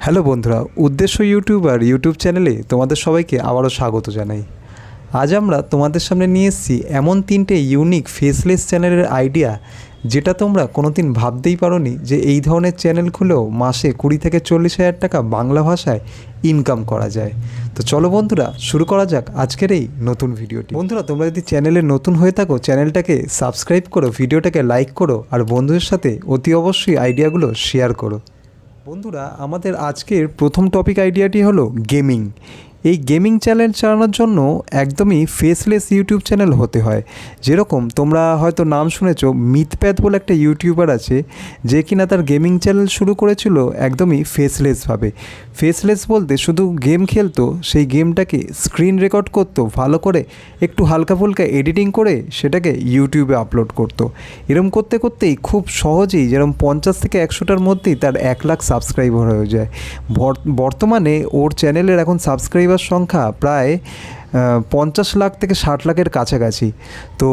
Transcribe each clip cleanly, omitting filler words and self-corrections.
Hello বন্ধুরা, উদ্দেশ্য YouTuber YouTube চ্যানেলে তোমাদের সবাইকে আবারও স্বাগত জানাই। আজ আমরা তোমাদের সামনে নিয়ে এসেছি এমন তিনটে ইউনিক ফেসলেস চ্যানেলের আইডিয়া, যেটা তোমরা কোনোদিন ভাবতেই পারোনি যে এই ধরনের চ্যানেল খুলেও মাসে 20 থেকে 40 হাজার টাকা বাংলা ভাষায় ইনকাম করা যায়। তো চলো বন্ধুরা, শুরু করা যাক আজকের এই নতুন ভিডিওটি। বন্ধুরা, তোমরা যদি চ্যানেলে নতুন হয়ে থাকো, চ্যানেলটাকে সাবস্ক্রাইব করো, ভিডিওটাকে লাইক করো আর বন্ধুদের সাথে অতি অবশ্যই আইডিয়াগুলো শেয়ার করো। বন্ধুরা, আমাদের আজকের প্রথম টপিক আইডিয়াটি হলো গেমিং। এই গেমিং চ্যানেল চালানোর জন্য একদমই ফেসলেস ইউটিউব চ্যানেল হতে হয়। যেরকম তোমরা হয়তো নাম শুনেছো, মিথপ্যাথ বলে একটা ইউটিউবার আছে, যে কিনা তার গেমিং চ্যানেল শুরু করেছিল একদমই ফেসলেসভাবে। ফেসলেস বলতে শুধু গেম খেলতো, সেই গেমটাকে স্ক্রিন রেকর্ড করতো ভালো করে, একটু হালকা ফুলকা এডিটিং করে সেটাকে ইউটিউবে আপলোড করতো। এরম করতে করতেই খুব সহজেই, যেরকম 50 থেকে 100টার মধ্যেই তার 1 লাখ সাবস্ক্রাইবার হয়ে যায়। বর্তমানে ওর চ্যানেলের এখন সাবস্ক্রাইবার সংখ্যা প্রায় 50 লাখ থেকে 60 লাখের কাছাকাছি। তো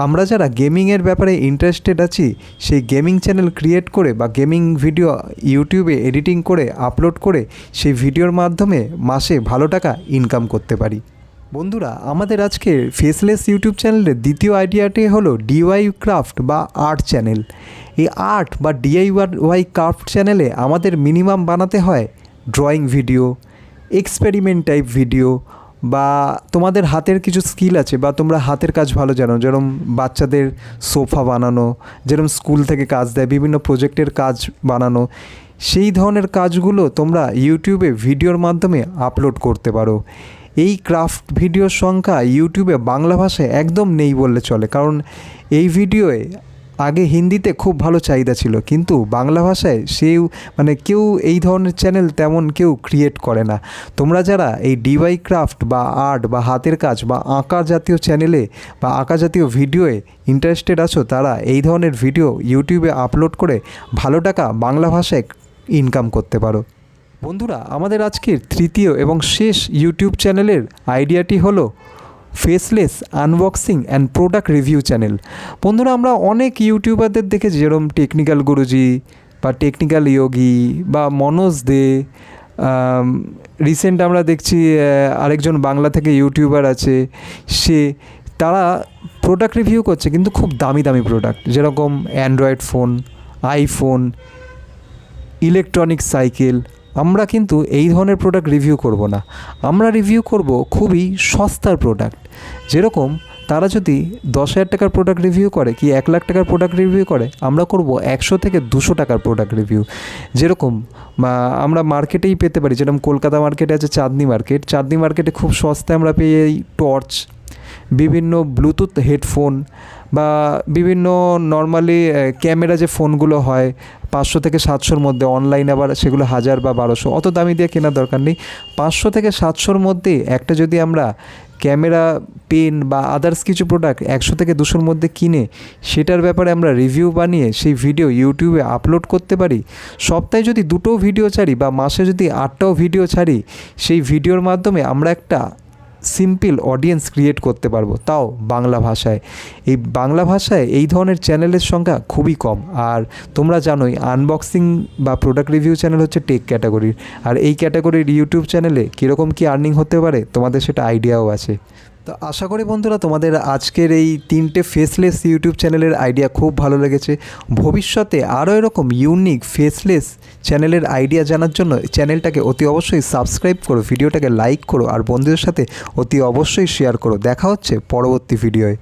আমরা যারা গেমিংয়ের ব্যাপারে ইন্টারেস্টেড আছি, সেই গেমিং চ্যানেল ক্রিয়েট করে বা গেমিং ভিডিও ইউটিউবে এডিটিং করে আপলোড করে সেই ভিডিওর মাধ্যমে মাসে ভালো টাকা ইনকাম করতে পারি। বন্ধুরা, আমাদের আজকের ফেসলেস ইউটিউব চ্যানেলের দ্বিতীয় আইডিয়াটি হলো ডিআই ক্রাফট বা আর্ট চ্যানেল। এই আর্ট বা ডিআইওয়াই ক্রাফট চ্যানেলে আমাদের মিনিমাম বানাতে হয় drawing video, experiment type video, বা তোমাদের হাতের কিছু স্কিল আছে বা তোমরা হাতের কাজ ভালো জানো, যেরকম বাচ্চাদের সোফা বানানো, যেরকম স্কুল থেকে কাজ দেয়, বিভিন্ন প্রজেক্টের কাজ বানানো, সেই ধরনের কাজগুলো তোমরা ইউটিউবে ভিডিওর মাধ্যমে আপলোড করতে পারো। এই ক্রাফট ভিডিওর সংখ্যা ইউটিউবে বাংলা ভাষায় একদম নেই বললে চলে, কারণ এই ভিডিওয়ে আগে হিন্দিতে খুব ভালো চাহিদা ছিল, কিন্তু বাংলা ভাষায় কেউ এই ধরনের চ্যানেল তেমন কেউ ক্রিয়েট করে না। তোমরা যারা এই ডিওয়াই ক্রাফট বা আর্ট বা হাতের কাজ বা আঁকা জাতীয় চ্যানেলে বা আঁকা জাতীয় ভিডিওয়ে ইন্টারেস্টেড আছো, তারা এই ধরনের ভিডিও ইউটিউবে আপলোড করে ভালো টাকা বাংলা ভাষায় ইনকাম করতে পারো। বন্ধুরা, আমাদের আজকের তৃতীয় এবং শেষ ইউটিউব চ্যানেলের আইডিয়াটি হলো faceless unboxing and product review channel. বন্ধুরা, আমরা অনেক ইউটিউবারদের দেখেছি, যেরকম টেকনিক্যাল গুরুজি বা টেকনিক্যাল ইয়োগী বা মনোজ দে। রিসেন্ট আমরা দেখছি আরেকজন বাংলা থেকে ইউটিউবার আছে, তারা প্রোডাক্ট রিভিউ করছে, কিন্তু খুব দামি দামি প্রোডাক্ট, যেরকম Android phone, iPhone, electronic cycle. আমরা কিন্তু এই ধরনের প্রোডাক্ট রিভিউ করব না, আমরা রিভিউ করব খুবই সস্তার প্রোডাক্ট। যেরকম তারা যদি 10,000 টাকার প্রোডাক্ট রিভিউ করে কি 1 লাখ টাকার প্রোডাক্ট রিভিউ করে, আমরা করব 100 থেকে 200 টাকার প্রোডাক্ট রিভিউ। যেরকম আমরা মার্কেটেই পেতে পারি, যেরকম কলকাতা মার্কেটে আছে চাঁদনি মার্কেট, চাঁদনি মার্কেটে খুব সস্তায় আমরা পেয়ে যাই টর্চ, বিভিন্ন ব্লুটুথ হেডফোন বা বিভিন্ন নর্মালি ক্যামেরা যে ফোনগুলো হয় 500 থেকে 700-র মধ্যে, অনলাইন আবার সেগুলো 1000 বা 1200, অত দামি দিয়ে কেনার দরকার নেই। 500 থেকে 700-র মধ্যে একটা যদি আমরা ক্যামেরা, পেন বা আদার্স কিছু প্রোডাক্ট 100 থেকে 200-র মধ্যে কিনে সেটার ব্যাপারে আমরা রিভিউ বানিয়ে সেই ভিডিও ইউটিউবে আপলোড করতে পারি। সপ্তাহে যদি 2টো ভিডিও ছাড়ি বা মাসে যদি 8টাও ভিডিও ছাড়ি, সেই ভিডিওর মাধ্যমে আমরা একটা সিম্পল অডিয়েন্স ক্রিয়েট করতে পারবো, তাও বাংলা ভাষায়। এই বাংলা ভাষায় এই ধরনের চ্যানেলের সংখ্যা খুবই কম। আর তোমরা জানোই আনবক্সিং বা প্রোডাক্ট রিভিউ চ্যানেল হচ্ছে টেক ক্যাটাগরির, আর এই ক্যাটাগরির ইউটিউব চ্যানেলে কীরকম কী আর্নিং হতে পারে তোমাদের সেটা আইডিয়াও আছে। তো আশা করি বন্ধুরা, তোমাদের আজকের এই 3টে ফেসলেস ইউটিউব চ্যানেলের আইডিয়া খুব ভালো লেগেছে। ভবিষ্যতে আরও এরকম ইউনিক ফেসলেস চ্যানেলের আইডিয়া জানার জন্য চ্যানেলটাকে অতি অবশ্যই সাবস্ক্রাইব করো, ভিডিওটাকে লাইক করো আর বন্ধুদের সাথে অতি অবশ্যই শেয়ার করো। দেখা হচ্ছে পরবর্তী ভিডিওয়।